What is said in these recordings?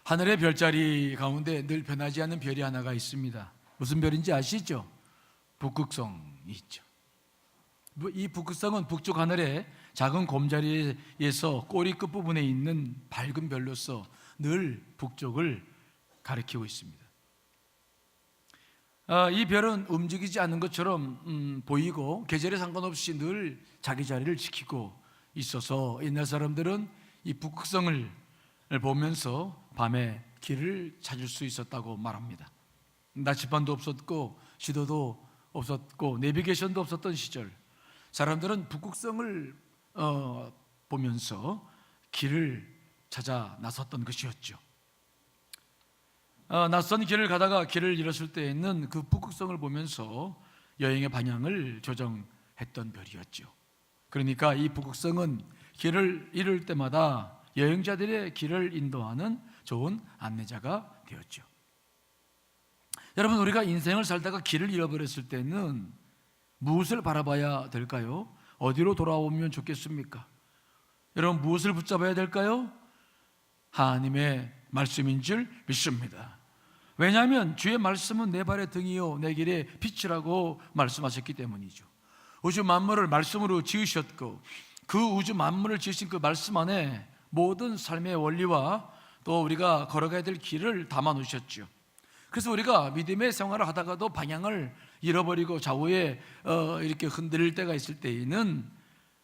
하늘의 별자리 가운데 늘 변하지 않는 별이 하나가 있습니다. 무슨 별인지 아시죠? 북극성이 있죠. 이 북극성은 북쪽 하늘의 작은 곰자리에서 꼬리 끝부분에 있는 밝은 별로서 늘 북쪽을 가리키고 있습니다. 이 별은 움직이지 않는 것처럼 보이고 계절에 상관없이 늘 자기 자리를 지키고 있어서 옛날 사람들은 이 북극성을 보면서 밤에 길을 찾을 수 있었다고 말합니다. 나침반도 없었고 지도도 없었고 내비게이션도 없었던 시절, 사람들은 북극성을 보면서 길을 찾아 나섰던 것이었죠. 낯선 길을 가다가 길을 잃었을 때에는 그 북극성을 보면서 여행의 방향을 조정했던 별이었죠. 그러니까 이 북극성은 길을 잃을 때마다 여행자들의 길을 인도하는 좋은 안내자가 되었죠. 여러분, 우리가 인생을 살다가 길을 잃어버렸을 때는 무엇을 바라봐야 될까요? 어디로 돌아오면 좋겠습니까? 여러분, 무엇을 붙잡아야 될까요? 하나님의 말씀인 줄 믿습니다. 왜냐하면 주의 말씀은 내 발의 등이요 내 길의 빛이라고 말씀하셨기 때문이죠. 우주 만물을 말씀으로 지으셨고 그 우주 만물을 지으신 그 말씀 안에 모든 삶의 원리와 또 우리가 걸어가야 될 길을 담아 놓으셨죠. 그래서 우리가 믿음의 생활을 하다가도 방향을 잃어버리고 좌우에 이렇게 흔들릴 때가 있을 때에는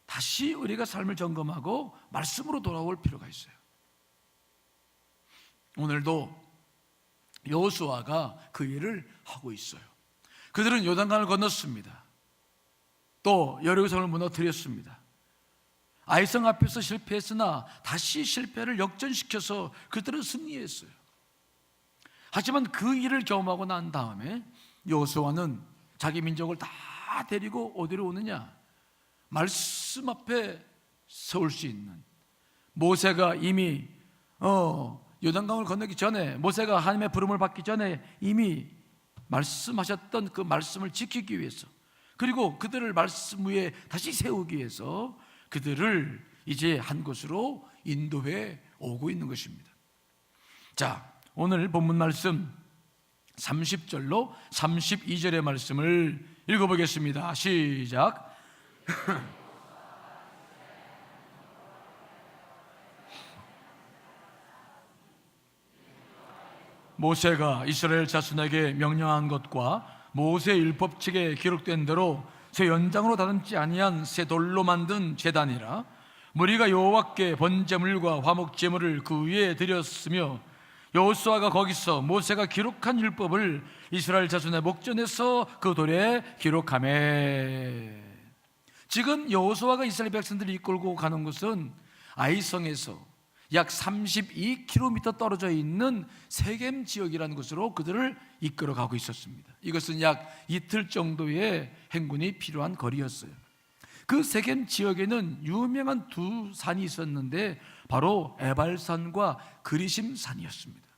다시 우리가 삶을 점검하고 말씀으로 돌아올 필요가 있어요. 오늘도 여호수아가 그 일을 하고 있어요. 그들은 요단강을 건넜습니다. 또 여리고성을 무너뜨렸습니다. 아이성 앞에서 실패했으나 다시 실패를 역전시켜서 그들은 승리했어요. 하지만 그 일을 경험하고 난 다음에 여호수아는 자기 민족을 다 데리고 어디로 오느냐? 말씀 앞에 세울 수 있는, 모세가 이미 요단강을 건너기 전에, 모세가 하나님의 부름을 받기 전에 이미 말씀하셨던 그 말씀을 지키기 위해서, 그리고 그들을 말씀 위에 다시 세우기 위해서 그들을 이제 한 곳으로 인도해 오고 있는 것입니다. 자, 오늘 본문 말씀 30절로 32절의 말씀을 읽어보겠습니다. 시작. 모세가 이스라엘 자손에게 명령한 것과 모세 율법책에 기록된 대로 새 연장으로 다듬지 아니한 새 돌로 만든 제단이라 무리가 여호와께 번제물과 화목제물을 그 위에 드렸으며 여호수아가 거기서 모세가 기록한 율법을 이스라엘 자손의 목전에서 그 돌에 기록하매. 지금 여호수아가 이스라엘 백성들을 이끌고 가는 곳은 아이성에서 약 32km 떨어져 있는 세겜 지역이라는 곳으로 그들을 이끌어 가고 있었습니다. 이것은 약 이틀 정도의 행군이 필요한 거리였어요. 그 세겜 지역에는 유명한 두 산이 있었는데 바로 에발산과 그리심산이었습니다.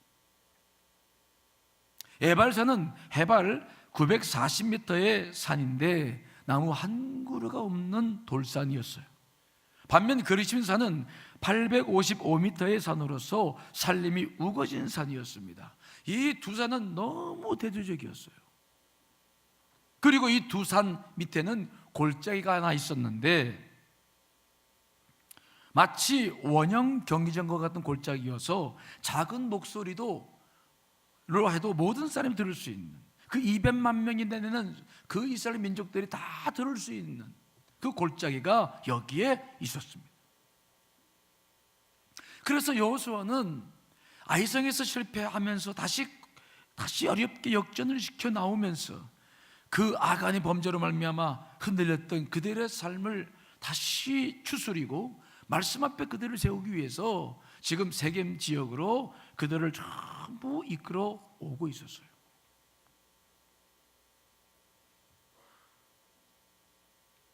에발산은 해발 940m의 산인데 나무 한 그루가 없는 돌산이었어요. 반면 그리심산은 855m의 산으로서 산림이 우거진 산이었습니다. 이 두 산은 너무 대조적이었어요. 그리고 이 두 산 밑에는 골짜기가 하나 있었는데 마치 원형 경기장과 같은 골짜기여서 작은 목소리로 해도 모든 사람이 들을 수 있는, 그 200만 명이 되는 그 이스라엘 민족들이 다 들을 수 있는 그 골짜기가 여기에 있었습니다. 그래서 여호수아는 아이성에서 실패하면서 다시 어렵게 역전을 시켜 나오면서 그 아간의 범죄로 말미암아 흔들렸던 그들의 삶을 다시 추스리고 말씀 앞에 그들을 세우기 위해서 지금 세겜 지역으로 그들을 전부 이끌어 오고 있었어요.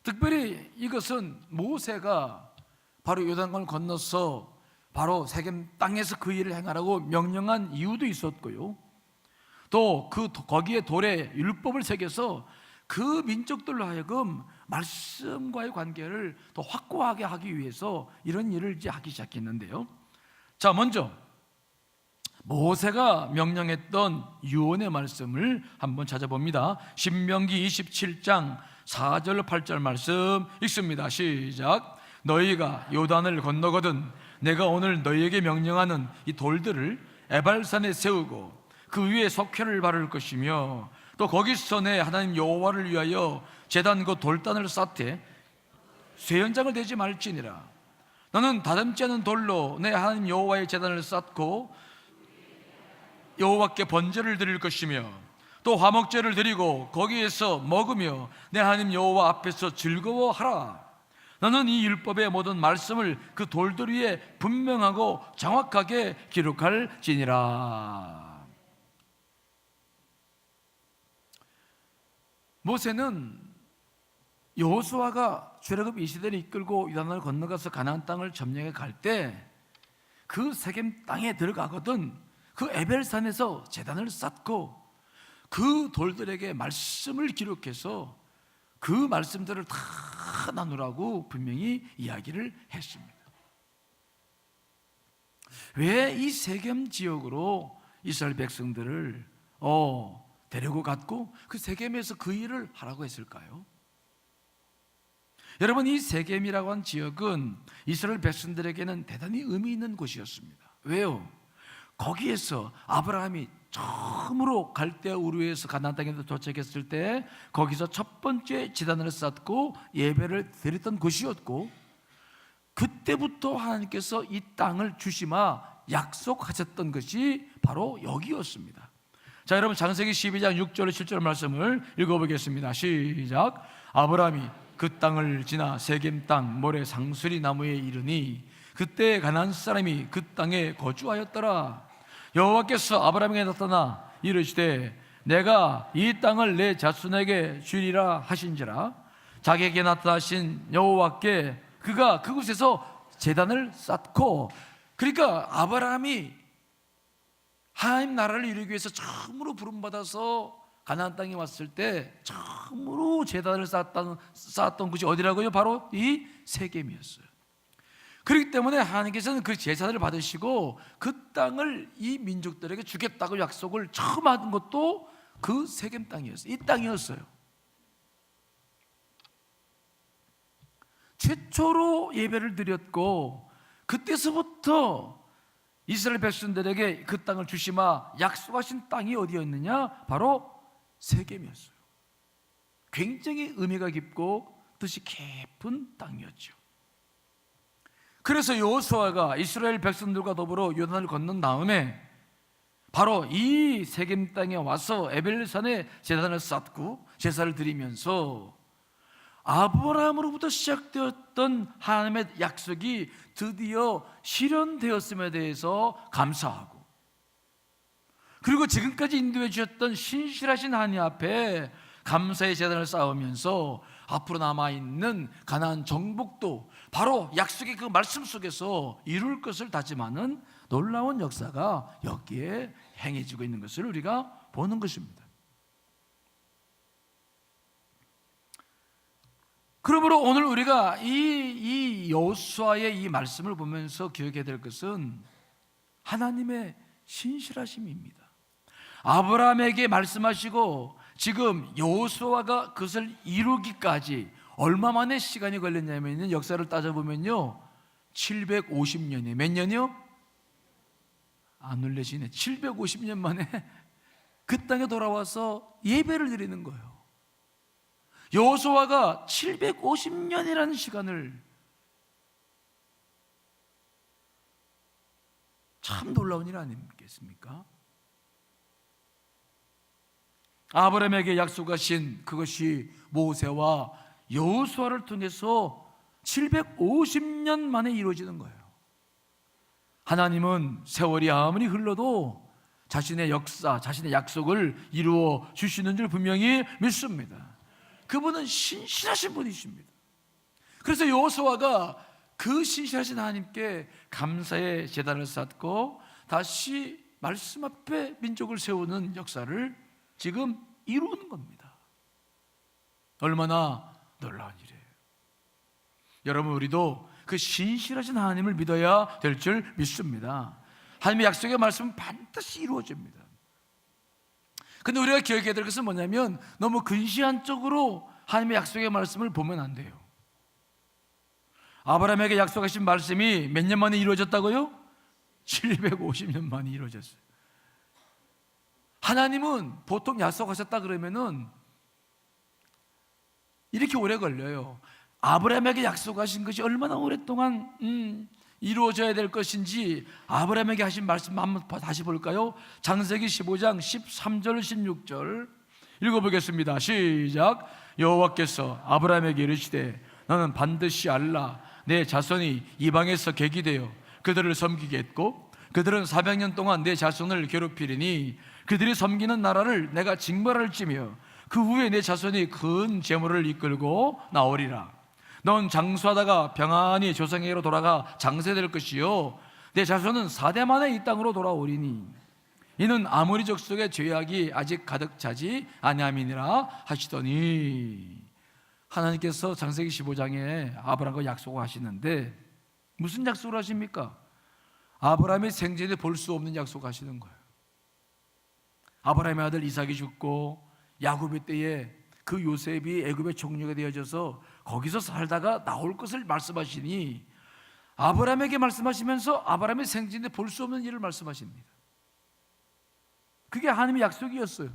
특별히 이것은 모세가 바로 요단강을 건너서 바로 세겜 땅에서 그 일을 행하라고 명령한 이유도 있었고요. 또 거기에 돌에 율법을 새겨서 그 민족들로 하여금 말씀과의 관계를 더 확고하게 하기 위해서 이런 일을 이제 하기 시작했는데요. 자, 먼저 모세가 명령했던 유언의 말씀을 한번 찾아봅니다. 신명기 27장 4절 8절 말씀 읽습니다. 시작. 너희가 요단을 건너거든 내가 오늘 너희에게 명령하는 이 돌들을 에발산에 세우고 그 위에 석회를 바를 것이며 또 거기서 내 하나님 여호와를 위하여 제단 그 돌단을 쌓되 쇠연장을 대지 말지니라. 너는 다듬지 않은 돌로 내 하나님 여호와의 제단을 쌓고 여호와께 번제를 드릴 것이며 또 화목제를 드리고 거기에서 먹으며 내 하나님 여호와 앞에서 즐거워하라. 너는 이 율법의 모든 말씀을 그 돌들 위에 분명하고 정확하게 기록할지니라. 모세는 여호수아가 출애굽 20대를 이끌고 요단을 건너가서 가나안 땅을 점령해 갈 때 그 세겜 땅에 들어가거든 그 에벨산에서 제단을 쌓고 그 돌들에게 말씀을 기록해서 그 말씀들을 다 나누라고 분명히 이야기를 했습니다. 왜 이 세겜 지역으로 이스라엘 백성들을 데리고 갔고 그 세겜에서 그 일을 하라고 했을까요? 여러분, 이 세겜이라고 한 지역은 이스라엘 백성들에게는 대단히 의미 있는 곳이었습니다. 왜요? 거기에서 아브라함이 처음으로 갈대아 우르에서 가나안 땅에 도착했을 때 거기서 첫 번째 제단을 쌓고 예배를 드렸던 곳이었고, 그때부터 하나님께서 이 땅을 주시마 약속하셨던 것이 바로 여기였습니다. 자, 여러분, 창세기 12장 6절 7절 말씀을 읽어보겠습니다. 시작. 아브라함이 그 땅을 지나 세겜 땅 모래 상수리 나무에 이르니 그때 가나안 사람이 그 땅에 거주하였더라. 여호와께서 아브라함에게 나타나 이르시되 내가 이 땅을 내 자손에게 주리라 하신지라. 자기에게 나타나신 여호와께 그가 그곳에서 제단을 쌓고, 그러니까 아브라함이 하나님 나라를 이루기 위해서 처음으로 부름받아서 가나안 땅에 왔을 때 처음으로 제단을 쌓았던 곳이 어디라고요? 바로 이 세겜이었어요. 그렇기 때문에 하나님께서는 그 제사를 받으시고 그 땅을 이 민족들에게 주겠다고 약속을 처음 하던 것도 그 세겜 땅이었어요. 이 땅이었어요. 최초로 예배를 드렸고, 그때서부터 이스라엘 백성들에게 그 땅을 주시마 약속하신 땅이 어디였느냐? 바로 세겜이었어요. 굉장히 의미가 깊고 뜻이 깊은 땅이었죠. 그래서 여호수아가 이스라엘 백성들과 더불어 요단을 건넌 다음에 바로 이 세겜 땅에 와서 에벨산에 제단을 쌓고 제사를 드리면서 아브라함으로부터 시작되었던 하나님의 약속이 드디어 실현되었음에 대해서 감사하고, 그리고 지금까지 인도해 주셨던 신실하신 하나님 앞에 감사의 제단을 쌓으면서 앞으로 남아있는 가나안 정복도 바로 약속의 그 말씀 속에서 이룰 것을 다짐하는 놀라운 역사가 여기에 행해지고 있는 것을 우리가 보는 것입니다. 그러므로 오늘 우리가 이 여호수아의 이 말씀을 보면서 기억해야 될 것은 하나님의 신실하심입니다. 아브라함에게 말씀하시고 지금 여호수아가 그것을 이루기까지 얼마 만에 시간이 걸렸냐면 역사를 따져보면요 750년이에요. 몇 년이요? 안 놀라시네. 750년 만에 그 땅에 돌아와서 예배를 드리는 거예요. 여호수아가 750년이라는 시간을, 참 놀라운 일 아니겠습니까? 아브라함에게 약속하신 그것이 모세와 여호수아를 통해서 750년 만에 이루어지는 거예요. 하나님은 세월이 아무리 흘러도 자신의 역사, 자신의 약속을 이루어 주시는 줄 분명히 믿습니다. 그분은 신실하신 분이십니다. 그래서 여호수아가 그 신실하신 하나님께 감사의 제단을 쌓고 다시 말씀 앞에 민족을 세우는 역사를 지금 이루는 겁니다. 얼마나 놀라운 일이에요. 여러분, 우리도 그 신실하신 하나님을 믿어야 될 줄 믿습니다. 하나님의 약속의 말씀은 반드시 이루어집니다. 근데 우리가 기억해야 될 것은 뭐냐면 너무 근시안 쪽으로 하나님의 약속의 말씀을 보면 안 돼요. 아브라함에게 약속하신 말씀이 몇 년 만에 이루어졌다고요? 750년 만에 이루어졌어요. 하나님은 보통 약속하셨다 그러면은 이렇게 오래 걸려요. 아브라함에게 약속하신 것이 얼마나 오랫동안 이루어져야 될 것인지 아브라함에게 하신 말씀 한번 다시 볼까요? 창세기 15장 13절 16절 읽어보겠습니다. 시작. 여호와께서 아브라함에게 이르시되 너는 반드시 알라 내 자손이 이방에서 객이 되어 그들을 섬기겠고 그들은 400년 동안 내 자손을 괴롭히리니 그들이 섬기는 나라를 내가 징벌할지며 그 후에 내 자손이 큰 재물을 이끌고 나오리라. 넌 장수하다가 평안히 조상에게로 돌아가 장세될 것이요 내 자손은 4대 만에 이 땅으로 돌아오리니 이는 아모리 족속의 죄악이 아직 가득 차지 아니함이니라 하시더니, 하나님께서 창세기 15장에 아브라함과 약속을 하시는데 무슨 약속을 하십니까? 아브라함의 생전에 볼 수 없는 약속을 하시는 거예요. 아브라함의 아들 이삭이 죽고 야곱의 때에 그 요셉이 애굽의 총리가 되어져서 거기서 살다가 나올 것을 말씀하시니 아브라함에게 말씀하시면서 아브라함의 생전에 볼 수 없는 일을 말씀하십니다. 그게 하나님의 약속이었어요.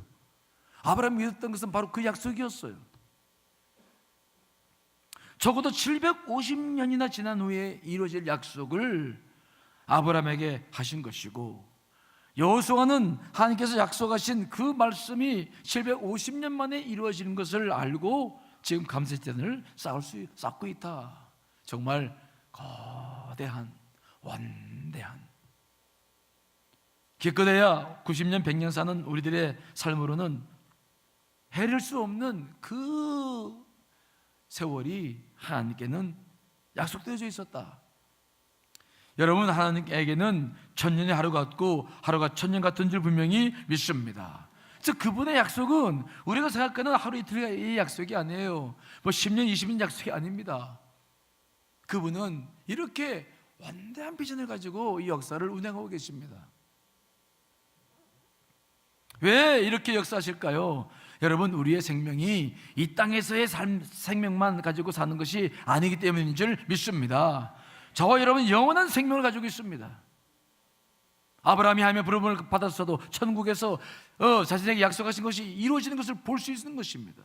아브라함이 믿었던 것은 바로 그 약속이었어요. 적어도 750년이나 지난 후에 이루어질 약속을 아브라함에게 하신 것이고, 여호수아는 하나님께서 약속하신 그 말씀이 750년 만에 이루어지는 것을 알고 지금 감세전을 쌓고 있다. 정말 거대한 원대한, 기껏해야 90년 100년 사는 우리들의 삶으로는 헤아릴 수 없는 그 세월이 하나님께는 약속되어져 있었다. 여러분, 하나님께게는 천년이 하루 같고 하루가 천년 같은 줄 분명히 믿습니다. 그래서 그분의 약속은 우리가 생각하는 하루 이틀의 약속이 아니에요. 뭐 10년 20년 약속이 아닙니다. 그분은 이렇게 원대한 비전을 가지고 이 역사를 운행하고 계십니다. 왜 이렇게 역사하실까요? 여러분, 우리의 생명이 이 땅에서의 생명만 가지고 사는 것이 아니기 때문인 줄 믿습니다. 저와 여러분 영원한 생명을 가지고 있습니다. 아브라함이 하나님의 부름을 받았어도 천국에서 자신에게 약속하신 것이 이루어지는 것을 볼 수 있는 것입니다.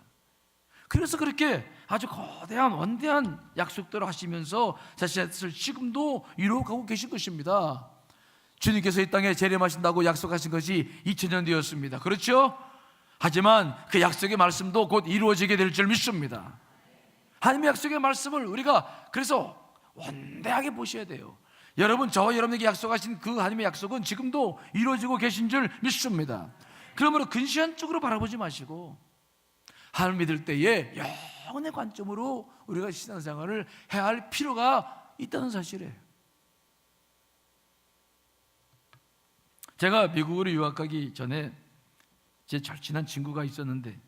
그래서 그렇게 아주 거대한 원대한 약속들을 하시면서 자신의 뜻을 지금도 이루어가고 계신 것입니다. 주님께서 이 땅에 재림하신다고 약속하신 것이 2000년 되었습니다. 그렇죠? 하지만 그 약속의 말씀도 곧 이루어지게 될 줄 믿습니다. 하나님의 약속의 말씀을 우리가 그래서 원대하게 보셔야 돼요. 여러분, 저와 여러분에게 약속하신 그 하나님의 약속은 지금도 이루어지고 계신 줄 믿습니다. 그러므로 근시안 쪽으로 바라보지 마시고 하나님 믿을 때에 영원의 관점으로 우리가 신앙생활을 해야 할 필요가 있다는 사실이에요. 제가 미국으로 유학가기 전에 제 절친한 친구가 있었는데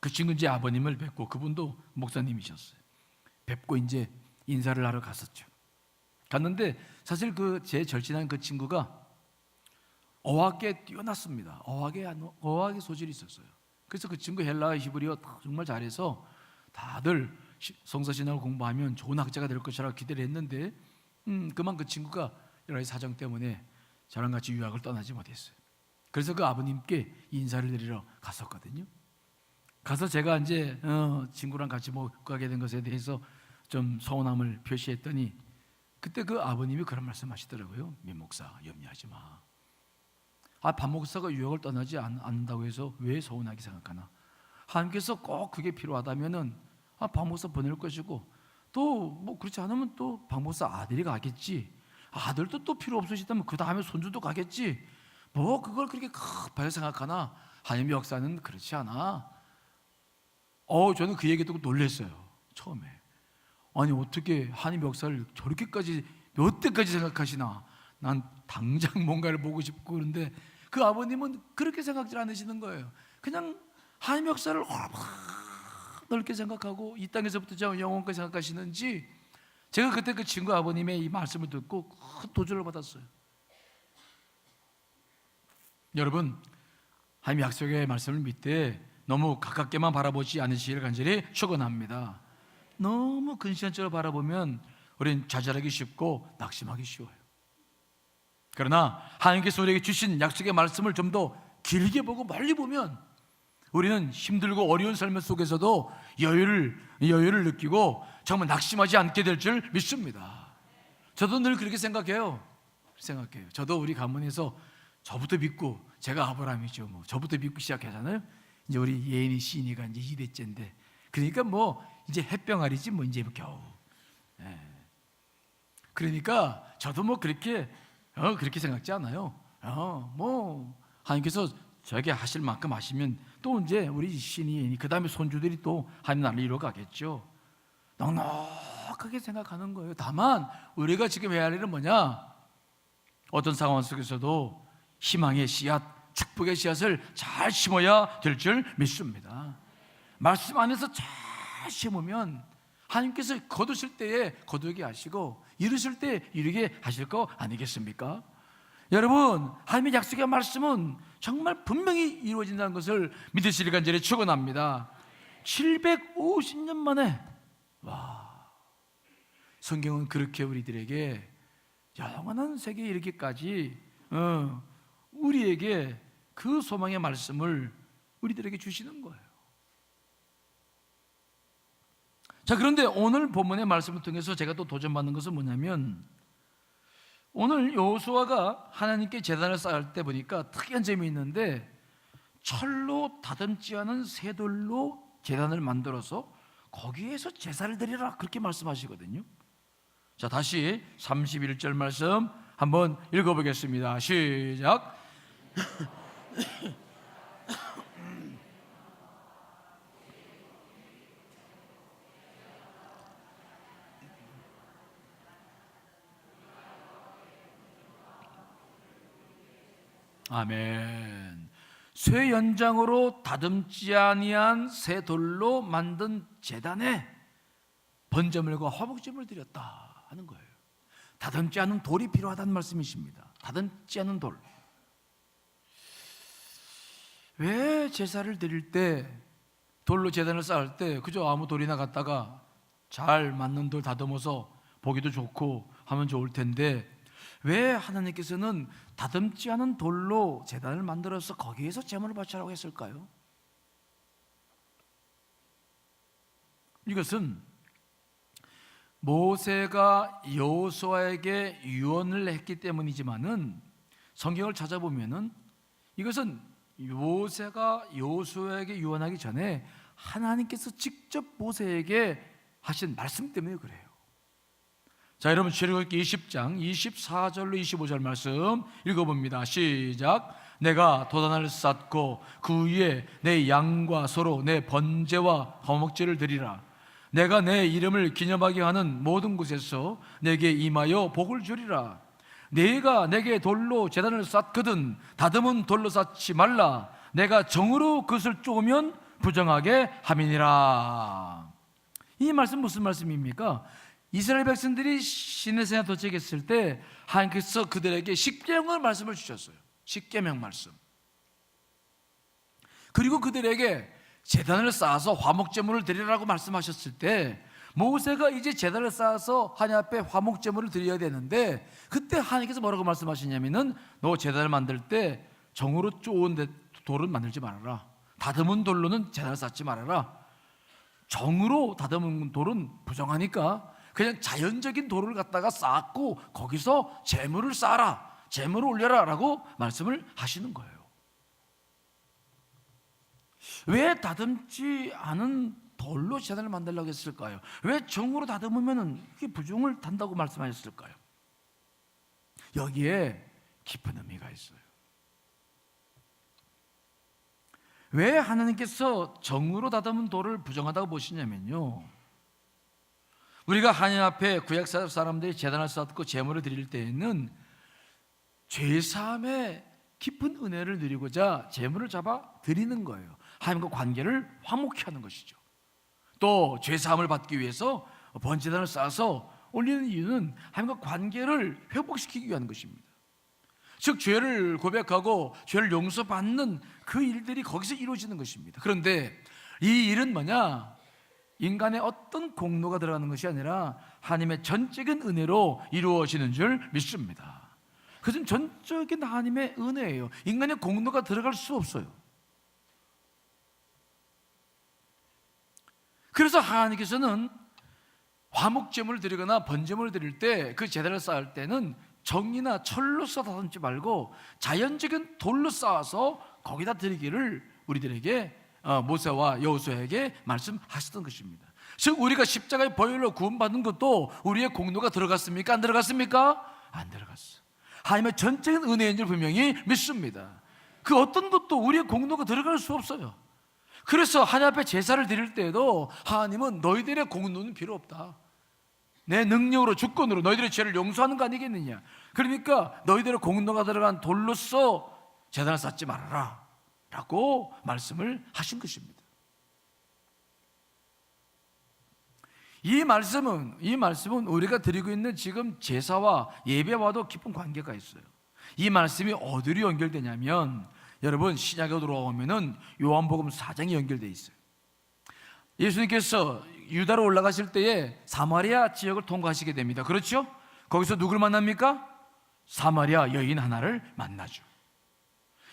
그 친구 제 아버님을 뵙고, 그분도 목사님이셨어요. 뵙고 이제 인사를 하러 갔었죠. 갔는데 사실 그 제 절친한 그 친구가 어학에 뛰어났습니다. 어학의 소질이 있었어요. 그래서 그 친구 헬라어, 히브리어 정말 잘해서 다들 성서신학을 공부하면 좋은 학자가 될 것이라고 기대를 했는데 그만 그 친구가 여러 가지 사정 때문에 저랑 같이 유학을 떠나지 못했어요. 그래서 그 아버님께 인사를 드리러 갔었거든요. 가서 제가 이제 친구랑 같이 못 가게 된 것에 대해서 좀 서운함을 표시했더니 그때 그 아버님이 그런 말씀하시더라고요. 민 목사, 염려하지 마. 반 목사가 유학을 떠나지 않는다고 해서 왜 서운하게 생각하나? 하나님께서 꼭 그게 필요하다면은 반 목사 보낼 것이고, 또 뭐 그렇지 않으면 또 반 목사 아들이 가겠지. 아들도 또 필요 없으시다면 그 다음에 손주도 가겠지. 뭐 그걸 그렇게 급하게 생각하나? 하나님의 역사는 그렇지 않아. 저는 그 얘기 듣고 놀랐어요. 처음에. 아니, 어떻게 하나님의 역사를 저렇게까지 몇 대까지 생각하시나? 난 당장 뭔가를 보고 싶고. 그런데 그 아버님은 그렇게 생각지 않으시는 거예요. 그냥 하나님의 역사를 넓게 생각하고 이 땅에서부터 저 영원까지 생각하시는지 제가 그때 그 친구 아버님의 이 말씀을 듣고 큰 도전을 받았어요. 여러분, 하나님 약속의 말씀을 믿되 너무 가깝게만 바라보지 않으시기를 간절히 축원합니다. 너무 근시안적으로 바라보면 우리는 좌절하기 쉽고 낙심하기 쉬워요. 그러나 하나님께서 우리에게 주신 약속의 말씀을 좀 더 길게 보고 멀리 보면 우리는 힘들고 어려운 삶 속에서도 여유를 느끼고 정말 낙심하지 않게 될 줄 믿습니다. 저도 늘 그렇게 생각해요. 저도 우리 가문에서 저부터 믿고, 제가 아브라함이죠. 저부터 믿고 시작하잖아요. 이제 우리 예인이 시인이가 이제 2대째인데, 그러니까 이제 햇병아리지 이제 겨우. 그러니까 저도 그렇게 생각지 않아요. 하나님께서 저에게 하실 만큼 하시면 또 이제 우리 신이, 그 다음에 손주들이 또 하나님 나라를 이뤄가겠죠. 넉넉하게 생각하는 거예요. 다만 우리가 지금 해야 할 일은 뭐냐? 어떤 상황 속에서도 희망의 씨앗, 축복의 씨앗을 잘 심어야 될 줄 믿습니다. 말씀 안에서 잘 심으면 하나님께서 거두실 때에 거두게 하시고 이루실 때 이루게 하실 거 아니겠습니까? 여러분, 하나님의 약속의 말씀은 정말 분명히 이루어진다는 것을 믿으시길 간절히 축원합니다. 750년 만에, 성경은 그렇게 우리들에게 영원한 세계에 이르기까지 우리에게 그 소망의 말씀을 우리들에게 주시는 거예요. 자, 그런데 오늘 본문의 말씀을 통해서 제가 또 도전받는 것은 뭐냐면, 오늘 여호수아가 하나님께 제단을 쌓을 때 보니까 특이한 점이 있는데, 철로 다듬지 않은 새 돌로 제단을 만들어서 거기에서 제사를 드리라, 그렇게 말씀하시거든요. 자, 다시 31절 말씀 한번 읽어보겠습니다. 시작. 아멘. 쇠 연장으로 다듬지 아니한 새 돌로 만든 제단에 번제물과 화목제물을 드렸다 하는 거예요. 다듬지 않은 돌이 필요하다는 말씀이십니다. 다듬지 않은 돌. 왜 제사를 드릴 때, 돌로 제단을 쌓을 때 그저 아무 돌이나 갖다가 잘 맞는 돌 다듬어서 보기도 좋고 하면 좋을 텐데, 왜 하나님께서는 다듬지 않은 돌로 제단을 만들어서 거기에서 제물을 바치라고 했을까요? 이것은 모세가 여호수아에게 유언을 했기 때문이지만은, 성경을 찾아보면은 이것은 모세가 여호수아에게 유언하기 전에 하나님께서 직접 모세에게 하신 말씀 때문에 그래요. 자, 여러분, 출애굽기 20장 24절로 25절 말씀 읽어봅니다. 시작. 내가 도단을 쌓고 그 위에 내 양과 소로 내 번제와 화목제를 드리라. 내가 내 이름을 기념하게 하는 모든 곳에서 내게 임하여 복을 주리라. 내가 내게 돌로 제단을 쌓거든 다듬은 돌로 쌓지 말라. 내가 정으로 그것을 쪼으면 부정하게 함이니라. 이 말씀 무슨 말씀입니까? 이스라엘 백성들이 시내산에 도착했을 때 하나님께서 그들에게 십계명의 말씀을 주셨어요. 십계명 말씀. 그리고 그들에게 제단을 쌓아서 화목제물을 드리라고 말씀하셨을 때, 모세가 이제 제단을 쌓아서 하나님 앞에 화목제물을 드려야 되는데, 그때 하나님께서 뭐라고 말씀하시냐면은, 너 제단을 만들 때 정으로 쪼은 돌은 만들지 말아라. 다듬은 돌로는 제단을 쌓지 말아라. 정으로 다듬은 돌은 부정하니까 그냥 자연적인 돌을 갖다가 쌓고 거기서 제물을 쌓아라, 제물을 올려라 라고 말씀을 하시는 거예요. 왜 다듬지 않은 돌로 제단을 만들려고 했을까요? 왜 정으로 다듬으면 이게 부정을 단다고 말씀하셨을까요? 여기에 깊은 의미가 있어요. 왜 하나님께서 정으로 다듬은 돌을 부정하다고 보시냐면요, 우리가 하나님 앞에 구약 사람들이 제단을 쌓고 제물을 드릴 때에는 죄사함의 깊은 은혜를 누리고자 제물을 잡아 드리는 거예요. 하나님과 관계를 화목케 하는 것이죠. 또 죄사함을 받기 위해서 번제단을 쌓아서 올리는 이유는 하나님과 관계를 회복시키기 위한 것입니다. 즉 죄를 고백하고 죄를 용서받는 그 일들이 거기서 이루어지는 것입니다. 그런데 이 일은 뭐냐? 인간의 어떤 공로가 들어가는 것이 아니라 하나님의 전적인 은혜로 이루어지는 줄 믿습니다. 그것은 전적인 하나님의 은혜예요. 인간의 공로가 들어갈 수 없어요. 그래서 하나님께서는 화목제물을 드리거나 번제물을 드릴 때 그 제단을 쌓을 때는 정이나 철로 쌓아 담지 말고 자연적인 돌로 쌓아서 거기다 드리기를 우리들에게 모세와 여호수아에게 말씀하셨던 것입니다. 즉 우리가 십자가의 보혈로 구원받은 것도 우리의 공로가 들어갔습니까? 안 들어갔습니까? 안 들어갔어. 하나님의 전적인 은혜인 줄 분명히 믿습니다. 그 어떤 것도 우리의 공로가 들어갈 수 없어요. 그래서 하나님 앞에 제사를 드릴 때에도 하나님은 너희들의 공로는 필요 없다. 내 능력으로 주권으로 너희들의 죄를 용서하는 거 아니겠느냐. 그러니까 너희들의 공로가 들어간 돌로서 제단을 쌓지 말아라 라고 말씀을 하신 것입니다. 이 말씀은 우리가 드리고 있는 지금 제사와 예배와도 깊은 관계가 있어요. 이 말씀이 어디로 연결되냐면 여러분 신약에 들어오면은 요한복음 4장이 연결되어 있어요. 예수님께서 유다로 올라가실 때에 사마리아 지역을 통과하시게 됩니다. 그렇죠? 거기서 누구를 만납니까? 사마리아 여인 하나를 만나죠.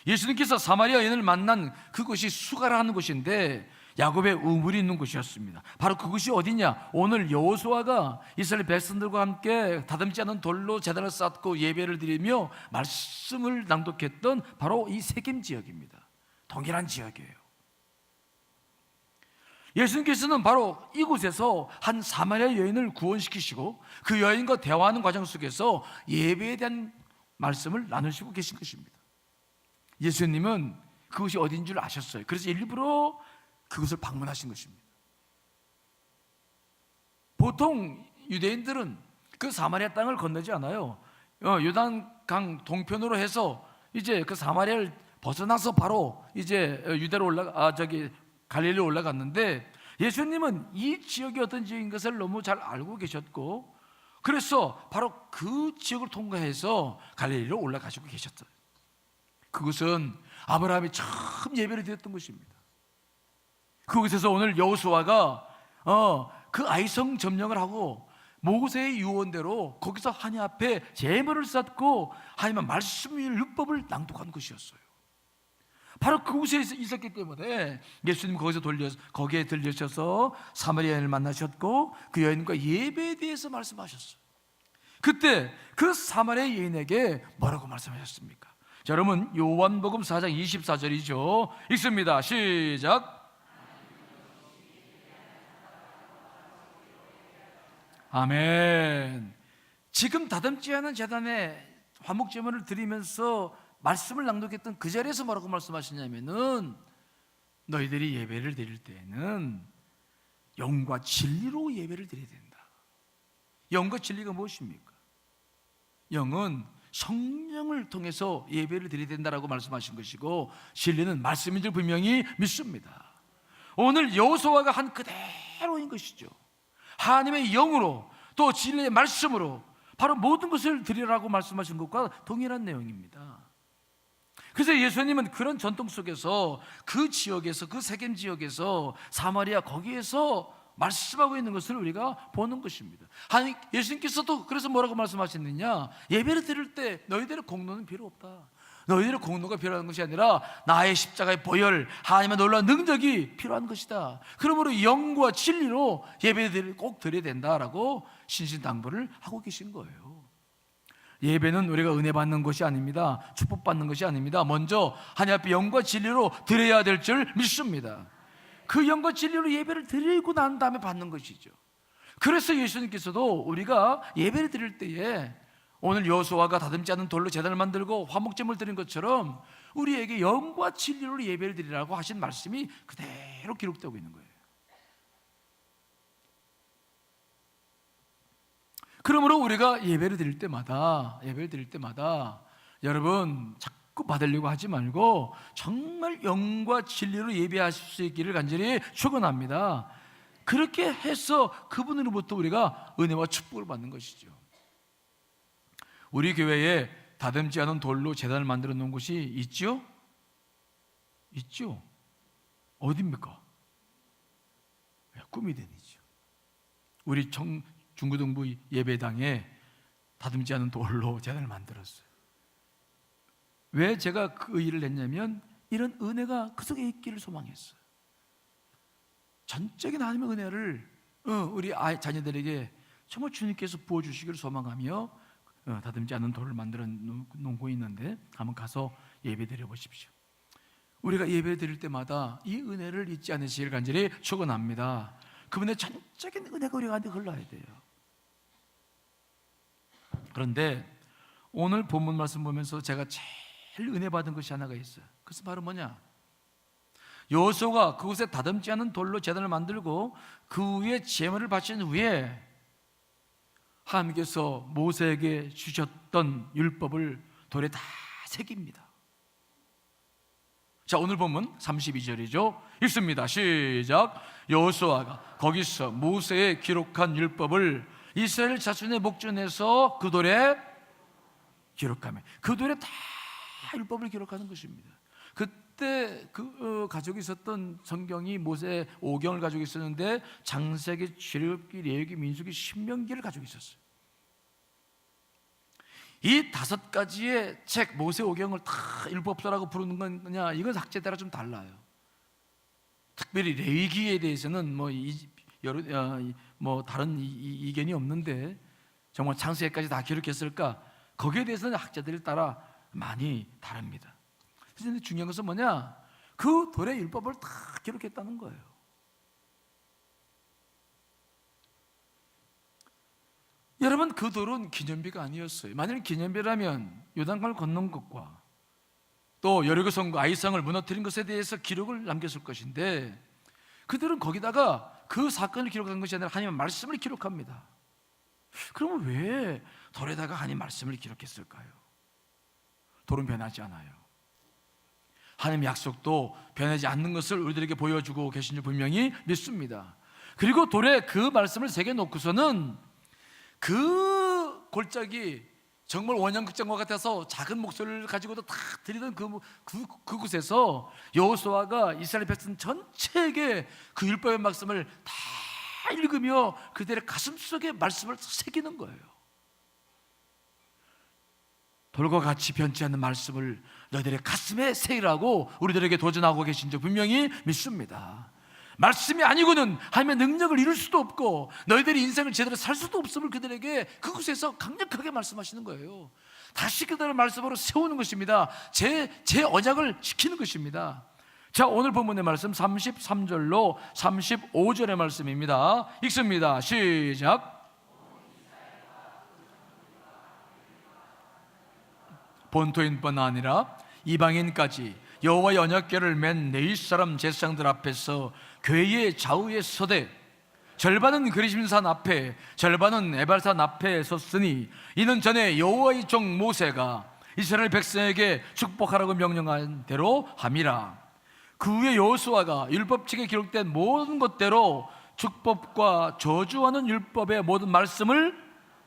예수님께서 사마리아 여인을 만난 그곳이 수가라는 곳인데 야곱의 우물이 있는 곳이었습니다. 바로 그곳이 어디냐? 오늘 여호수아가 이스라엘 백성들과 함께 다듬지 않은 돌로 제단을 쌓고 예배를 드리며 말씀을 낭독했던 바로 이 세겜 지역입니다. 동일한 지역이에요. 예수님께서는 바로 이곳에서 한 사마리아 여인을 구원시키시고 그 여인과 대화하는 과정 속에서 예배에 대한 말씀을 나누시고 계신 것입니다. 예수님은 그것이 어딘 줄 아셨어요. 그래서 일부러 그것을 방문하신 것입니다. 보통 유대인들은 그 사마리아 땅을 건너지 않아요. 요단강 동편으로 해서 이제 그 사마리아를 벗어나서 바로 이제 유대로 갈릴리로 올라갔는데 예수님은 이 지역이 어떤 지역인 것을 너무 잘 알고 계셨고 그래서 바로 그 지역을 통과해서 갈릴리로 올라가시고 계셨어요. 그것은 아브라함이 처음 예배를 드렸던 것입니다. 그곳에서 오늘 여호수아가 그 아이성 점령을 하고 모세의 유언대로 거기서 하나님 앞에 제물을 쌓고 하나님의 말씀의 율법을 낭독한 것이었어요. 바로 그곳에 있었기 때문에 예수님 거기에 들려셔서 사마리아인을 만나셨고 그 여인과 예배에 대해서 말씀하셨어요. 그때 그 사마리아 여인에게 뭐라고 말씀하셨습니까? 자, 여러분 요한복음 4장 24절이죠. 읽습니다. 시작. 아멘. 지금 다듬지 않은 제단에 화목제물을 드리면서 말씀을 낭독했던 그 자리에서 뭐라고 말씀하시냐면은 너희들이 예배를 드릴 때에는 영과 진리로 예배를 드려야 된다. 영과 진리가 무엇입니까? 영은 성령을 통해서 예배를 드려야 된다라고 말씀하신 것이고 진리는 말씀인 줄 분명히 믿습니다. 오늘 여호수아가 한 그대로인 것이죠. 하나님의 영으로 또 진리의 말씀으로 바로 모든 것을 드리라고 말씀하신 것과 동일한 내용입니다. 그래서 예수님은 그런 전통 속에서 그 지역에서 그 세겜 지역에서 사마리아 거기에서 말씀하고 있는 것을 우리가 보는 것입니다. 예수님께서도 그래서 뭐라고 말씀하셨느냐? 예배를 드릴 때 너희들의 공로는 필요 없다. 너희들의 공로가 필요한 것이 아니라 나의 십자가의 보혈, 하나님의 놀라운 능력이 필요한 것이다. 그러므로 영과 진리로 예배를 꼭 드려야 된다라고 신신당부를 하고 계신 거예요. 예배는 우리가 은혜 받는 것이 아닙니다. 축복받는 것이 아닙니다. 먼저 하나님 앞에 영과 진리로 드려야 될 줄 믿습니다. 그 영과 진리로 예배를 드리고 난 다음에 받는 것이죠. 그래서 예수님께서도 우리가 예배를 드릴 때에 오늘 여호수아가 다듬지 않은 돌로 제단을 만들고 화목제물을 드린 것처럼 우리에게 영과 진리로 예배를 드리라고 하신 말씀이 그대로 기록되고 있는 거예요. 그러므로 우리가 예배를 드릴 때마다 여러분 자꾸 받으려고 하지 말고 정말 영과 진리로 예배하실 수 있기를 간절히 축원합니다. 그렇게 해서 그분으로부터 우리가 은혜와 축복을 받는 것이죠. 우리 교회에 다듬지 않은 돌로 제단을 만들어 놓은 곳이 있죠? 있죠? 어디입니까? 꾸미대니죠. 우리 중고등부 예배당에 다듬지 않은 돌로 제단을 만들었어요. 왜 제가 그 일을 했냐면 이런 은혜가 그 속에 있기를 소망했어요. 전적인 하나님의 은혜를 우리 자녀들에게 정말 주님께서 부어주시기를 소망하며 다듬지 않은 돌을 만들어 놓고 있는데 한번 가서 예배 드려 보십시오. 우리가 예배 드릴 때마다 이 은혜를 잊지 않으시길 간절히 축원합니다. 그분의 전적인 은혜가 우리한테 흘러야 돼요. 그런데 오늘 본문 말씀 보면서 제가 제일 은혜 받은 것이 하나가 있어요. 그것은 바로 뭐냐? 여호수아가 그곳에 다듬지 않은 돌로 제단을 만들고 그 위에 제물을 바친 후에 하나님께서 모세에게 주셨던 율법을 돌에 다 새깁니다. 자, 오늘 본문 32절이죠. 읽습니다. 시작. 여호수아가 거기서 모세의 기록한 율법을 이스라엘 자손의 목전에서 그 돌에 기록하며 그 돌에 다 율법을 기록하는 것입니다. 그때 가지고 있었던 성경이 모세 5경을 가지고 있었는데 장세기, 출애굽기, 레위기, 민수기, 신명기를 가지고 있었어요. 이 5가지의 책 모세 5경을 다 율법서라고 부르는 거냐, 이건 학자에 따라 좀 달라요. 특별히 레위기에 대해서는 다른 이견이 없는데 정말 창세기까지 다 기록했을까? 거기에 대해서는 학자들에 따라 많이 다릅니다. 그런데 중요한 것은 뭐냐? 그 돌의 율법을 다 기록했다는 거예요. 여러분, 그 돌은 기념비가 아니었어요. 만일 기념비라면 요단강을 건넌 것과 또 여리고성과 아이성을 무너뜨린 것에 대해서 기록을 남겼을 것인데 그들은 거기다가 그 사건을 기록한 것이 아니라 하나님의 말씀을 기록합니다. 그러면 왜 돌에다가 하나님 말씀을 기록했을까요? 돌은 변하지 않아요. 하나님의 약속도 변하지 않는 것을 우리들에게 보여주고 계신 줄 분명히 믿습니다. 그리고 돌에 그 말씀을 새겨놓고서는 그 골짜기 정말 원형극장과 같아서 작은 목소리를 가지고도 다 들리던 그곳에서 여호수아가 이스라엘 백성 전체에게 그 율법의 말씀을 다 읽으며 그들의 가슴속에 말씀을 새기는 거예요. 돌과 같이 변치 않는 말씀을 너희들의 가슴에 새기라고 우리들에게 도전하고 계신 줄 분명히 믿습니다. 말씀이 아니고는 하나님의 능력을 이룰 수도 없고 너희들이 인생을 제대로 살 수도 없음을 그들에게 그곳에서 강력하게 말씀하시는 거예요. 다시 그들을 말씀으로 세우는 것입니다. 제 언약을 지키는 것입니다. 자, 오늘 본문의 말씀 33절로 35절의 말씀입니다. 읽습니다. 시작. 본토인뿐 아니라 이방인까지 여호와의 언약궤를 맨 네윗 사람 제사장들 앞에서 궤의 좌우에 서되 절반은 그리심산 앞에 절반은 에발산 앞에 섰으니 이는 전에 여호와의 종 모세가 이스라엘 백성에게 축복하라고 명령한 대로 함이라. 그 후에 여호수아가 율법책에 기록된 모든 것대로 축복과 저주하는 율법의 모든 말씀을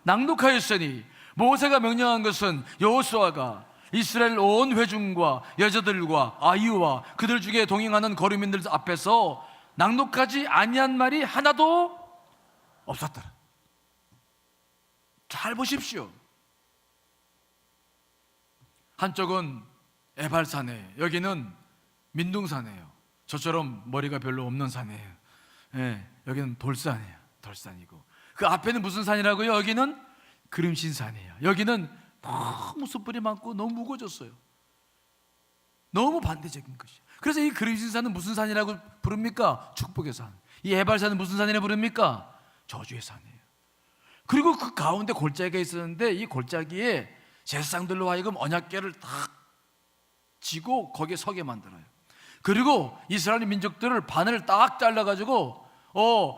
낭독하였으니 모세가 명령한 것은 여호수아가 이스라엘 온 회중과 여자들과 아이와 그들 중에 동행하는 거류민들 앞에서 낭독하지 아니한 말이 하나도 없었더라. 잘 보십시오. 한쪽은 에발산에, 여기는 민둥산이에요. 저처럼 머리가 별로 없는 산이에요. 여기는 돌산이에요. 돌산이고 그 앞에는 무슨 산이라고요? 여기는 그림신산이에요. 여기는 너무 숯불이 많고 너무 무거워졌어요. 너무 반대적인 것이에요. 그래서 이 그림신산은 무슨 산이라고 부릅니까? 축복의 산. 이 에발산은 무슨 산이라고 부릅니까? 저주의 산이에요. 그리고 그 가운데 골짜기가 있었는데 이 골짜기에 제사장들로 하여금 언약궤를 딱 지고 거기에 서게 만들어요. 그리고 이스라엘 민족들을 반을 딱 잘라가지고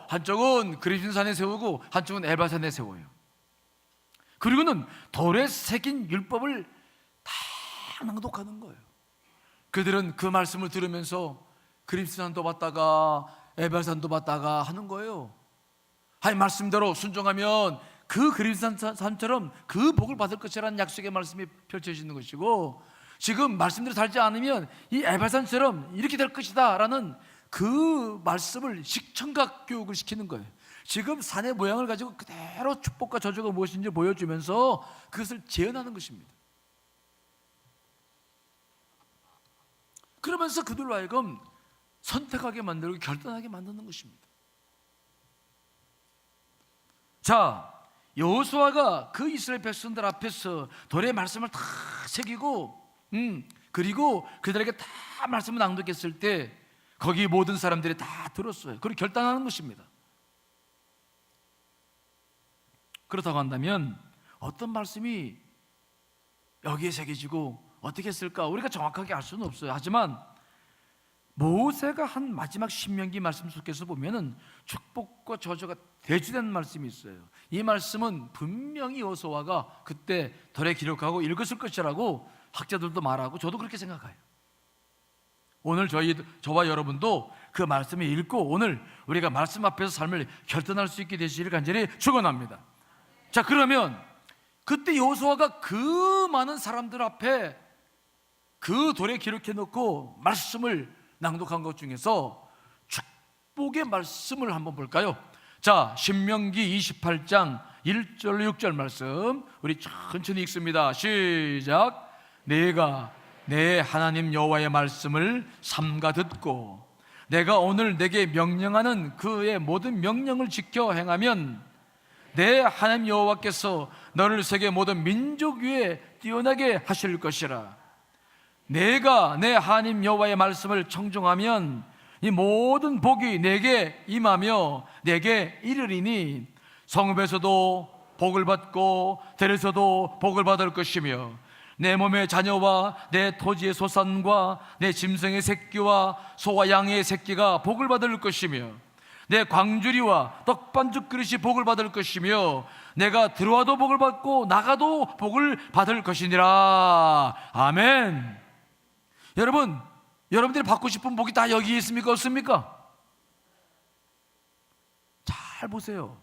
한쪽은 그림신산에 세우고 한쪽은 에발산에 세워요. 그리고는 돌에 새긴 율법을 다 낭독하는 거예요. 그들은 그 말씀을 들으면서 그림신산도 봤다가 에발산도 받다가 하는 거예요. 하나님 말씀대로 순종하면 그 그리스도산처럼 그 복을 받을 것이라는 약속의 말씀이 펼쳐지는 것이고, 지금 말씀대로 살지 않으면 이 에발산처럼 이렇게 될 것이다 라는 그 말씀을 식청각 교육을 시키는 거예요. 지금 산의 모양을 가지고 그대로 축복과 저주가 무엇인지 보여주면서 그것을 재현하는 것입니다. 그러면서 그들로 하여금 선택하게 만들고 결단하게 만드는 것입니다. 자, 여호수아가 그 이스라엘 백성들 앞에서 돌의 말씀을 다 새기고 그리고 그들에게 다 말씀을 낭독했을 때 거기 모든 사람들이 다 들었어요. 그리고 결단하는 것입니다. 그렇다고 한다면 어떤 말씀이 여기에 새겨지고 어떻게 했을까 우리가 정확하게 알 수는 없어요. 하지만 모세가 한 마지막 신명기 말씀 속에서 보면은 축복과 저주가 대주된 말씀이 있어요. 이 말씀은 분명히 여호수아가 그때 덜에 기록하고 읽었을 것이라고 학자들도 말하고 저도 그렇게 생각해요. 오늘 저와 여러분도 그 말씀을 읽고 오늘 우리가 말씀 앞에서 삶을 결단할 수 있게 되시기를 간절히 축원합니다. 자, 그러면 그때 여호수아가 그 많은 사람들 앞에 그 돌에 기록해 놓고 말씀을 낭독한 것 중에서 축복의 말씀을 한번 볼까요? 자, 신명기 28장 1절 6절 말씀 우리 천천히 읽습니다. 시작. 내가 내 하나님 여호와의 말씀을 삼가 듣고 내가 오늘 내게 명령하는 그의 모든 명령을 지켜 행하면 내 하나님 여호와께서 너를 세계 모든 민족 위에 뛰어나게 하실 것이라. 내가 내 하나님 여호와의 말씀을 청종하면 이 모든 복이 내게 임하며 내게 이르리니 성읍에서도 복을 받고 들에서도 복을 받을 것이며 내 몸의 자녀와 내 토지의 소산과 내 짐승의 새끼와 소와 양의 새끼가 복을 받을 것이며 내 광주리와 떡반죽 그릇이 복을 받을 것이며 내가 들어와도 복을 받고 나가도 복을 받을 것이니라. 아멘. 여러분, 여러분들이 받고 싶은 복이 다 여기 있습니까? 없습니까? 잘 보세요.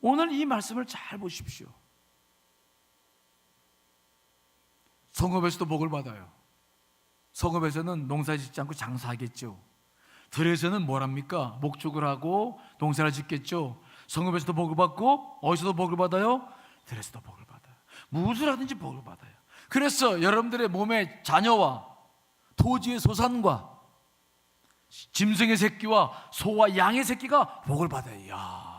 오늘 이 말씀을 잘 보십시오. 성읍에서도 복을 받아요. 성읍에서는 농사 짓지 않고 장사하겠죠. 들에서는 뭘 합니까? 목축을 하고 농사를 짓겠죠. 성읍에서도 복을 받고 어디서도 복을 받아요? 들에서도 복을 받아요. 무엇을 하든지 복을 받아요. 그래서 여러분들의 몸의 자녀와 토지의 소산과 짐승의 새끼와 소와 양의 새끼가 복을 받아요. 이야.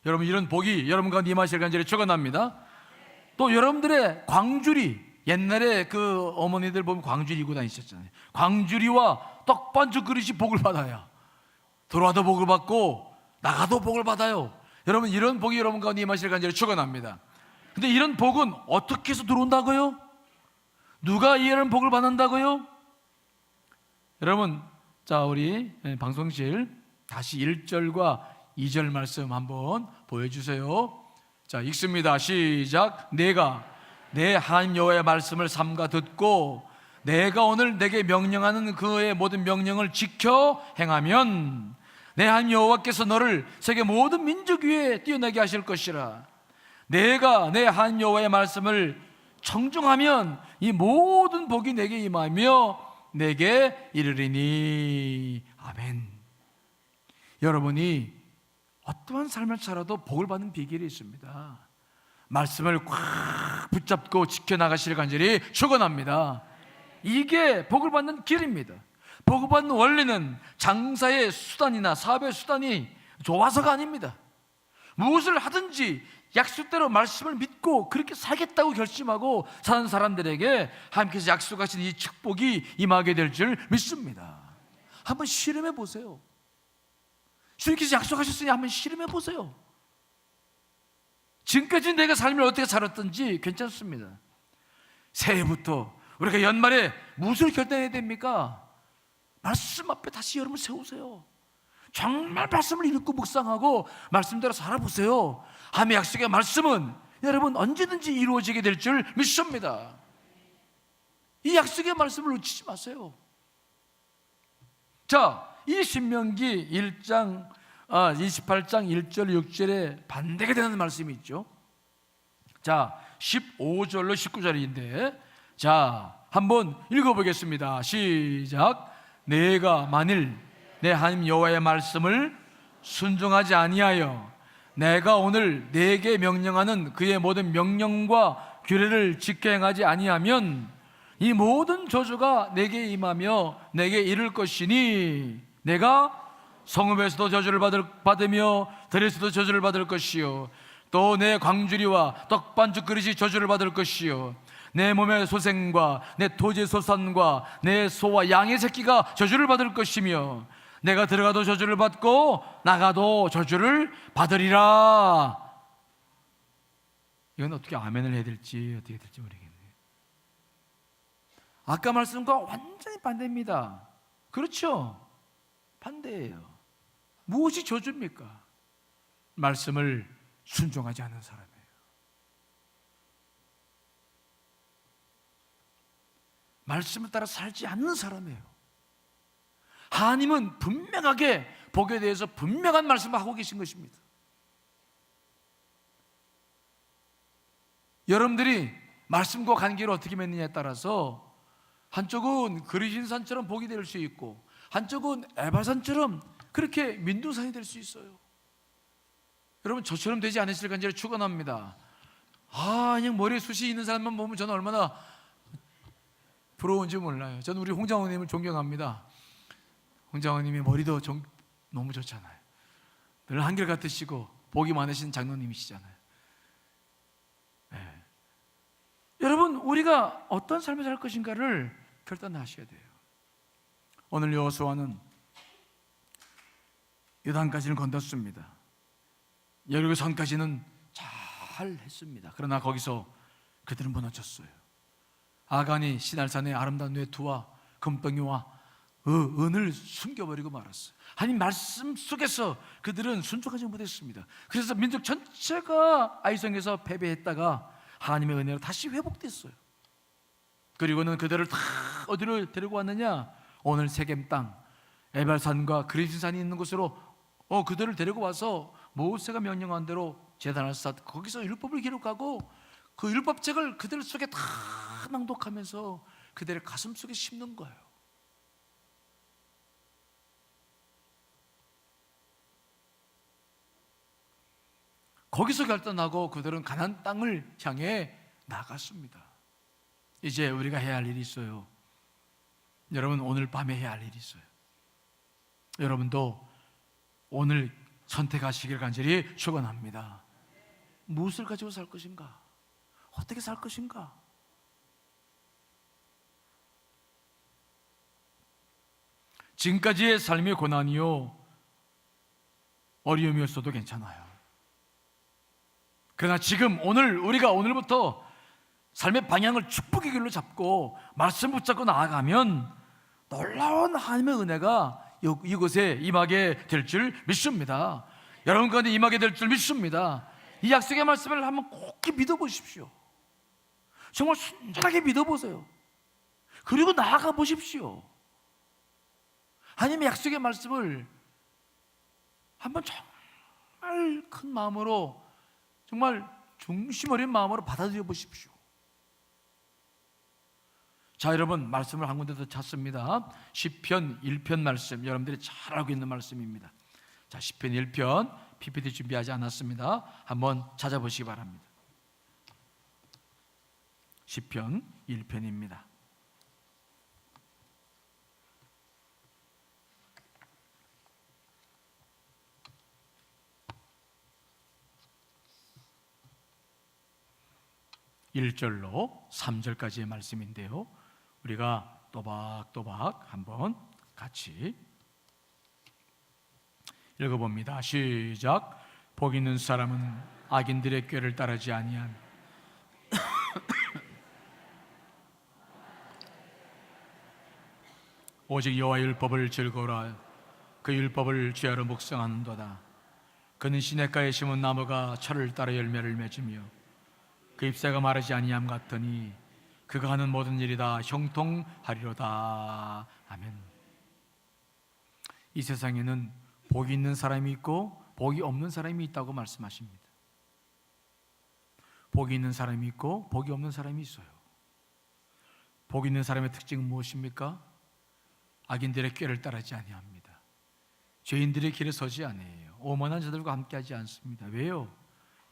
여러분, 이런 복이 여러분 가운데 임하실 간절히 축원합니다. 또 여러분들의 광주리, 옛날에 그 어머니들 보면 광주리 입고 다니셨잖아요. 광주리와 떡반죽 그릇이 복을 받아요. 들어와도 복을 받고 나가도 복을 받아요. 여러분, 이런 복이 여러분 가운데 임하실 간절히 축원합니다. 근데 이런 복은 어떻게 해서 들어온다고요? 누가 이런 복을 받는다고요? 여러분, 자, 우리 방송실 다시 1절과 2절 말씀 한번 보여주세요. 자, 읽습니다. 시작. 내가 내 하나님 여호와의 말씀을 삼가 듣고 내가 오늘 내게 명령하는 그의 모든 명령을 지켜 행하면 내 하나님 여호와께서 너를 세계 모든 민족 위에 뛰어나게 하실 것이라. 내가 내 하나님 여호와의 말씀을 청중하면 이 모든 복이 내게 임하며 내게 이르리니. 아멘. 여러분이 어떠한 삶을 살아도 복을 받는 비결이 있습니다. 말씀을 꽉 붙잡고 지켜나가시길 간절히 축원합니다. 이게 복을 받는 길입니다. 복을 받는 원리는 장사의 수단이나 사업의 수단이 좋아서가 아닙니다. 무엇을 하든지 약속대로 말씀을 믿고 그렇게 살겠다고 결심하고 사는 사람들에게 하나님께서 약속하신 이 축복이 임하게 될 줄 믿습니다. 한번 실험해 보세요. 주님께서 약속하셨으니 한번 실험해 보세요. 지금까지 내가 삶을 어떻게 살았든지 괜찮습니다. 새해부터 우리가 연말에 무엇을 결단해야 됩니까? 말씀 앞에 다시 여러분 세우세요. 정말 말씀을 읽고 묵상하고 말씀대로 살아보세요. 하나님의 약속의 말씀은 여러분 언제든지 이루어지게 될 줄 믿습니다. 이 약속의 말씀을 놓치지 마세요. 자, 이 신명기 28장 1절 6절에 반대가 되는 말씀이 있죠. 자, 15절로 19절인데, 자, 한번 읽어보겠습니다. 시작. 내가 만일 내 하나님 여호와의 말씀을 순종하지 아니하여 내가 오늘 내게 명령하는 그의 모든 명령과 규례를 지켜 행하지 아니하면 이 모든 저주가 내게 임하며 내게 이를 것이니 내가 성읍에서도 저주를 받으며 들에서도 저주를 받을 것이요 또 내 광주리와 떡반죽 그릇이 저주를 받을 것이요 내 몸의 소생과 내 토지의 소산과 내 소와 양의 새끼가 저주를 받을 것이며 내가 들어가도 저주를 받고 나가도 저주를 받으리라. 이건 어떻게 아멘을 해야 될지 어떻게 될지 모르겠네요. 아까 말씀과 완전히 반대입니다. 그렇죠? 반대예요. 무엇이 저주입니까? 말씀을 순종하지 않는 사람이에요. 말씀을 따라 살지 않는 사람이에요. 하나님은 분명하게 복에 대해서 분명한 말씀을 하고 계신 것입니다. 여러분들이 말씀과 관계를 어떻게 맺느냐에 따라서 한쪽은 그리신산처럼 복이 될 수 있고 한쪽은 에발산처럼 그렇게 민둥산이 될 수 있어요. 여러분, 저처럼 되지 않으실 간절히 축원합니다. 그냥 머리에 숱이 있는 사람만 보면 저는 얼마나 부러운지 몰라요. 저는 우리 홍장호님을 존경합니다. 홍장호님의 머리도 너무 좋잖아요. 늘 한결같으시고 복이 많으신 장로님이시잖아요. 네. 여러분, 우리가 어떤 삶을 살 것인가를 결단하셔야 돼요. 오늘 여호수아는 요단까지는 건넜습니다. 여리고 선까지는 잘 했습니다. 그러나 거기서 그들은 무너졌어요. 아간이 시날산의 아름다운 외투와 금덩이와 은을 숨겨버리고 말았어요. 하나님 말씀 속에서 그들은 순종하지 못했습니다. 그래서 민족 전체가 아이성에서 패배했다가 하나님의 은혜로 다시 회복됐어요. 그리고는 그들을 다 어디로 데리고 왔느냐? 오늘 세겜 땅 에발산과 그리신산이 있는 곳으로 그들을 데리고 와서 모세가 명령한 대로 제단을 쌓고 거기서 율법을 기록하고 그 율법책을 그들 속에 다 낭독하면서 그들의 가슴 속에 심는 거예요. 거기서 결단하고 그들은 가나안 땅을 향해 나갔습니다. 이제 우리가 해야 할 일이 있어요. 여러분, 오늘 밤에 해야 할 일이 있어요. 여러분도 오늘 선택하시길 간절히 축원합니다. 무엇을 가지고 살 것인가? 어떻게 살 것인가? 지금까지의 삶의 고난이요 어려움이었어도 괜찮아요. 그러나 지금 우리가 오늘부터 삶의 방향을 축복의 길로 잡고 말씀 붙잡고 나아가면 놀라운 하나님의 은혜가 이곳에 임하게 될 줄 믿습니다. 여러분 가운데 임하게 될 줄 믿습니다. 이 약속의 말씀을 한번 꼭 믿어보십시오. 정말 순전하게 믿어보세요. 그리고 나아가 보십시오. 하나님의 약속의 말씀을 한번 정말 큰 마음으로, 정말 중심 어린 마음으로 받아들여 보십시오. 자, 여러분, 말씀을 한 군데 더 찾습니다. 시편 1편 말씀, 여러분들이 잘 알고 있는 말씀입니다. 자, 시편 1편, PPT 준비하지 않았습니다. 한번 찾아보시기 바랍니다. 시편 1편입니다. (1절로) (3절까지의) 말씀인데요, 우리가 또박또박 한번 같이 읽어봅니다. 시작. 복 있는 사람은 악인들의 꾀를 따르지 아니한 오직 여호와의 율법을 즐거워라. 그 율법을 죄하러 묵상하는도다. 그는 시냇가에 심은 나무가 철을 따라 열매를 맺으며 그 잎새가 마르지 아니함 같더니 그가 하는 모든 일이 다 형통하리로다. 아멘. 이 세상에는 복이 있는 사람이 있고 복이 없는 사람이 있다고 말씀하십니다. 복이 있는 사람이 있고 복이 없는 사람이 있어요. 복 있는 사람의 특징은 무엇입니까? 악인들의 꾀를 따르지 아니합니다. 죄인들의 길에 서지 아니에요. 오만한 자들과 함께하지 않습니다. 왜요?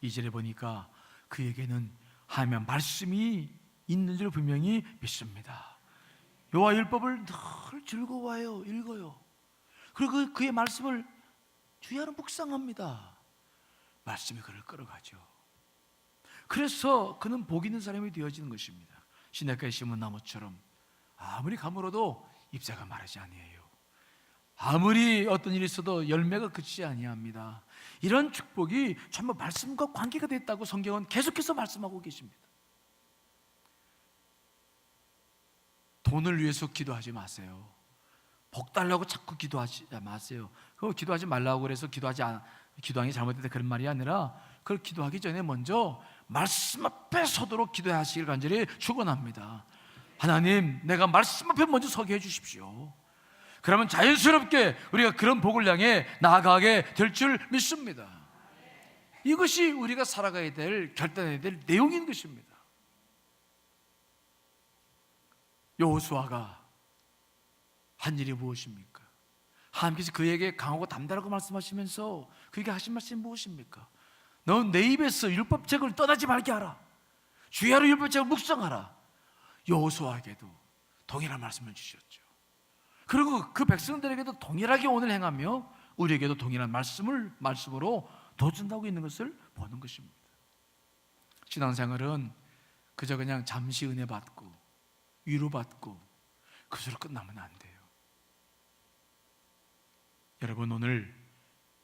2절에 보니까 그에게는 하나님의 말씀이 있는 줄 분명히 믿습니다. 여호와 율법을 늘 즐거워해요. 읽어요. 그리고 그의 말씀을 주야로 묵상합니다. 말씀이 그를 끌어가죠. 그래서 그는 복 있는 사람이 되어지는 것입니다. 시냇가에 심은 나무처럼 아무리 가물어도 잎사가 마르지 아니에요. 아무리 어떤 일이 있어도 열매가 그치지 아니합니다. 이런 축복이 전부 말씀과 관계가 됐다고 성경은 계속해서 말씀하고 계십니다. 돈을 위해서 기도하지 마세요. 복 달라고 자꾸 기도하지 마세요. 그거 기도하지 말라고 그래서 기도하는 게 잘못됐다 그런 말이 아니라 그걸 기도하기 전에 먼저 말씀 앞에 서도록 기도하시길 간절히 축원합니다. 하나님, 내가 말씀 앞에 먼저 서게 해 주십시오. 그러면 자연스럽게 우리가 그런 복을 향해 나아가게 될 줄 믿습니다. 이것이 우리가 살아가야 될, 결단해야 될 내용인 것입니다. 여호수아가 한 일이 무엇입니까? 하나님께서 그에게 강하고 담대하라고 말씀하시면서 그에게 하신 말씀이 무엇입니까? 넌 내 입에서 율법책을 떠나지 말게 하라. 주야로 율법책을 묵상하라. 여호수아에게도 동일한 말씀을 주셨죠. 그리고 그 백성들에게도 동일하게 오늘 행하며 우리에게도 동일한 말씀으로 둬준다고 있는 것을 보는 것입니다. 신앙생활은 그저 그냥 잠시 은혜 받고 위로받고 그것으로 끝나면 안 돼요. 여러분, 오늘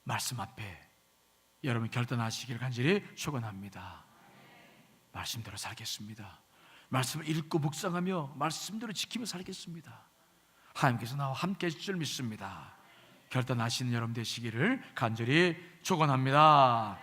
말씀 앞에 여러분 결단하시기를 간절히 축원합니다. 말씀대로 살겠습니다. 말씀을 읽고 묵상하며 말씀대로 지키며 살겠습니다. 하나님께서 나와 함께 하실 줄 믿습니다. 결단하시는 여러분 되시기를 간절히 축원합니다.